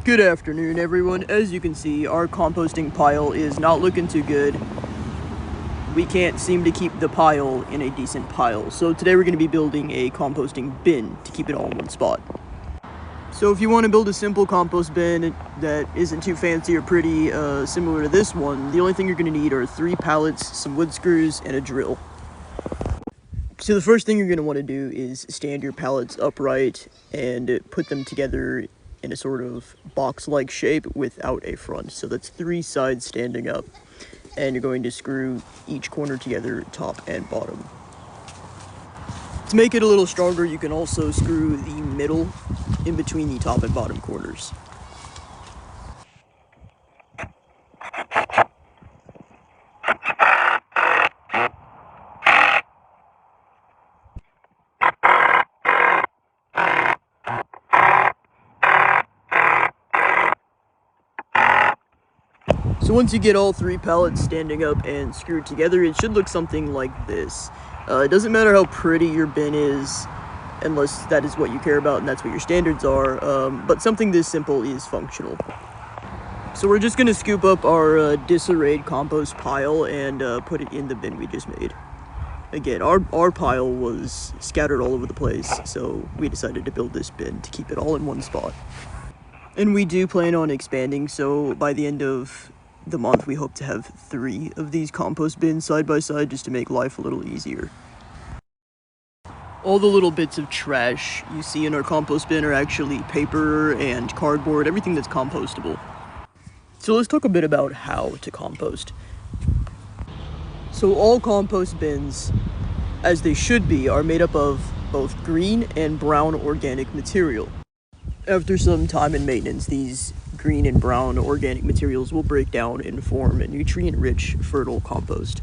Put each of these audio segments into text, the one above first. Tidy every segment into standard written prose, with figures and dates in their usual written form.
Good afternoon, everyone. As you can see, our composting pile is not looking too good. We can't seem to keep the pile in a decent pile. So today we're going to be building a composting bin to keep it all in one spot. So if you want to build a simple compost bin that isn't too fancy or pretty, similar to this one, the only thing you're going to need are 3 pallets, some wood screws, and a drill. So the first thing you're going to want to do is stand your pallets upright and put them together in a sort of box-like shape without a front. So that's 3 sides standing up, and you're going to screw each corner together, top and bottom. To make it a little stronger, you can also screw the middle in between the top and bottom corners. So once you get all 3 pallets standing up and screwed together, it should look something like this. It doesn't matter how pretty your bin is, unless that is what you care about and that's what your standards are, but something this simple is functional. So we're just going to scoop up our disarrayed compost pile and put it in the bin we just made. Again, our pile was scattered all over the place, so we decided to build this bin to keep it all in one spot. And we do plan on expanding, so by the end of the month we hope to have 3 of these compost bins side by side just to make life a little easier. All the little bits of trash you see in our compost bin are actually paper and cardboard, everything that's compostable. So let's talk a bit about how to compost. So all compost bins, as they should be, are made up of both green and brown organic material. After some time and maintenance, these green and brown organic materials will break down and form a nutrient-rich, fertile compost.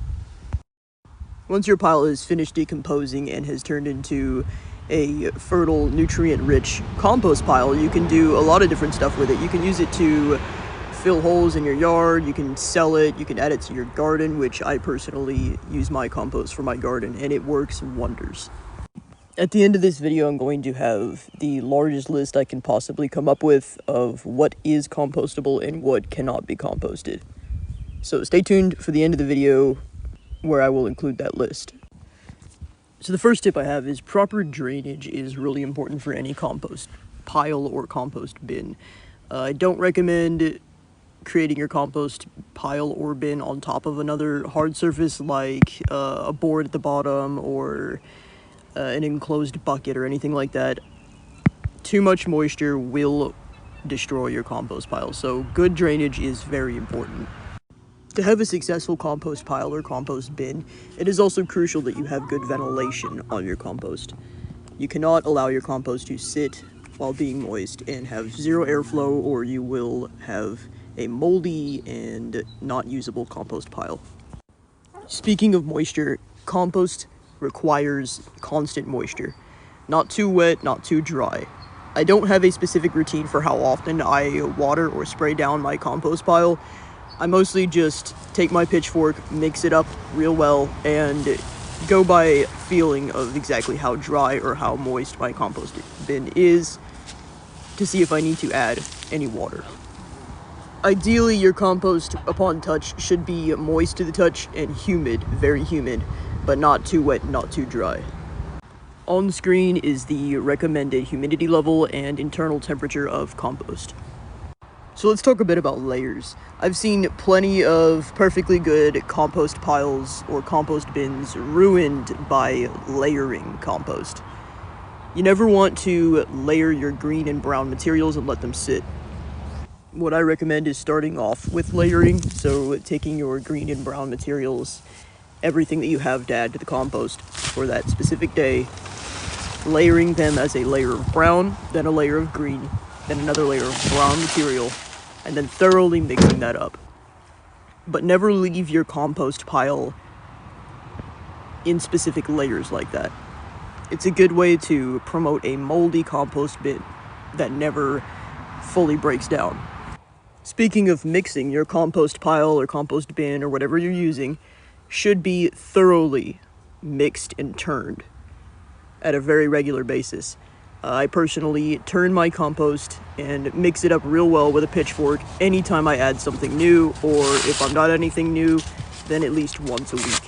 Once your pile is finished decomposing and has turned into a fertile, nutrient-rich compost pile, you can do a lot of different stuff with it. You can use it to fill holes in your yard, you can sell it, you can add it to your garden, which I personally use my compost for my garden, and it works wonders. At the end of this video, I'm going to have the largest list I can possibly come up with of what is compostable and what cannot be composted. So stay tuned for the end of the video where I will include that list. So the first tip I have is proper drainage is really important for any compost pile or compost bin. I don't recommend creating your compost pile or bin on top of another hard surface like a board at the bottom or an enclosed bucket or anything like that. Too much moisture will destroy your compost pile, so good drainage is very important. To have a successful compost pile or compost bin, it is also crucial that you have good ventilation on your compost. You cannot allow your compost to sit while being moist and have zero airflow, or you will have a moldy and not usable compost pile. Speaking of moisture, compost requires constant moisture. Not too wet, not too dry. I don't have a specific routine for how often I water or spray down my compost pile. I mostly just take my pitchfork, mix it up real well, and go by feeling of exactly how dry or how moist my compost bin is to see if I need to add any water. Ideally, your compost upon touch should be moist to the touch and humid, very humid, but not too wet, not too dry. On screen is the recommended humidity level and internal temperature of compost. So let's talk a bit about layers. I've seen plenty of perfectly good compost piles or compost bins ruined by layering compost. You never want to layer your green and brown materials and let them sit. What I recommend is starting off with layering, so taking your green and brown materials, everything that you have to add to the compost for that specific day, layering them as a layer of brown, then a layer of green, then another layer of brown material, and then thoroughly mixing that up. But never leave your compost pile in specific layers like that. It's a good way to promote a moldy compost bin that never fully breaks down. Speaking of mixing, your compost pile or compost bin or whatever you're using should be thoroughly mixed and turned at a very regular basis. I personally turn my compost and mix it up real well with a pitchfork anytime I add something new, or if I'm not anything new, then at least once a week.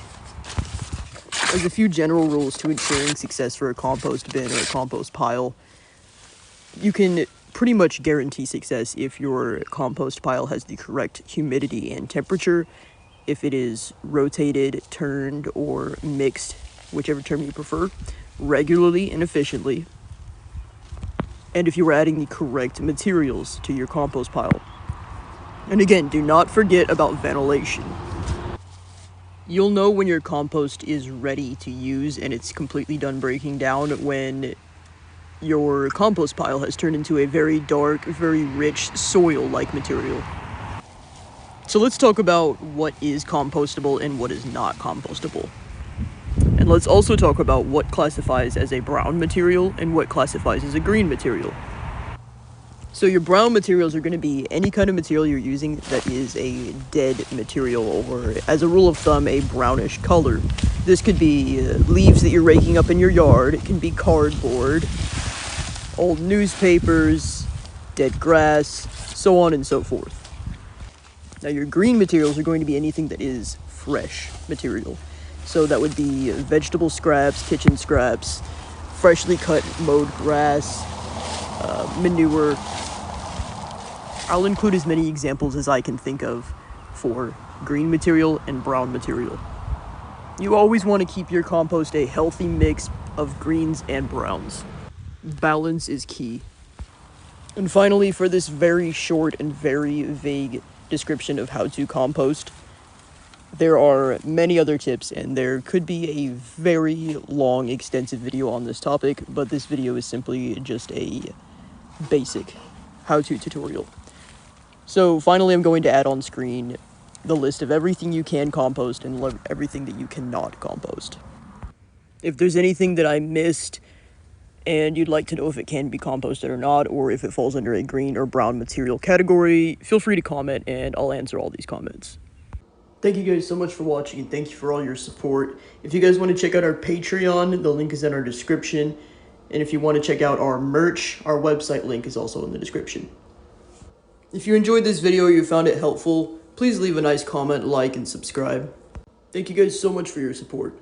There's a few general rules to ensuring success for a compost bin or a compost pile. You can pretty much guarantee success if your compost pile has the correct humidity and temperature, if it is rotated, turned, or mixed, whichever term you prefer, regularly and efficiently, and if you are adding the correct materials to your compost pile. And again, do not forget about ventilation. You'll know when your compost is ready to use and it's completely done breaking down when your compost pile has turned into a very dark, very rich soil-like material. So let's talk about what is compostable and what is not compostable. And let's also talk about what classifies as a brown material and what classifies as a green material. So your brown materials are going to be any kind of material you're using that is a dead material, or as a rule of thumb, a brownish color. This could be leaves that you're raking up in your yard. It can be cardboard, old newspapers, dead grass, so on and so forth. Now your green materials are going to be anything that is fresh material. So that would be vegetable scraps, kitchen scraps, freshly cut mowed grass, manure. I'll include as many examples as I can think of for green material and brown material. You always want to keep your compost a healthy mix of greens and browns. Balance is key. And finally, for this very short and very vague description of how to compost, there are many other tips, and there could be a very long, extensive video on this topic, but this video is simply just a basic how-to tutorial. So finally, I'm going to add on screen the list of everything you can compost and everything that you cannot compost. If there's anything that I missed and you'd like to know if it can be composted or not, or if it falls under a green or brown material category, feel free to comment and I'll answer all these comments. Thank you guys so much for watching, and thank you for all your support. If you guys want to check out our Patreon, the link is in our description. And if you want to check out our merch, our website link is also in the description. If you enjoyed this video or you found it helpful, please leave a nice comment, like, and subscribe. Thank you guys so much for your support.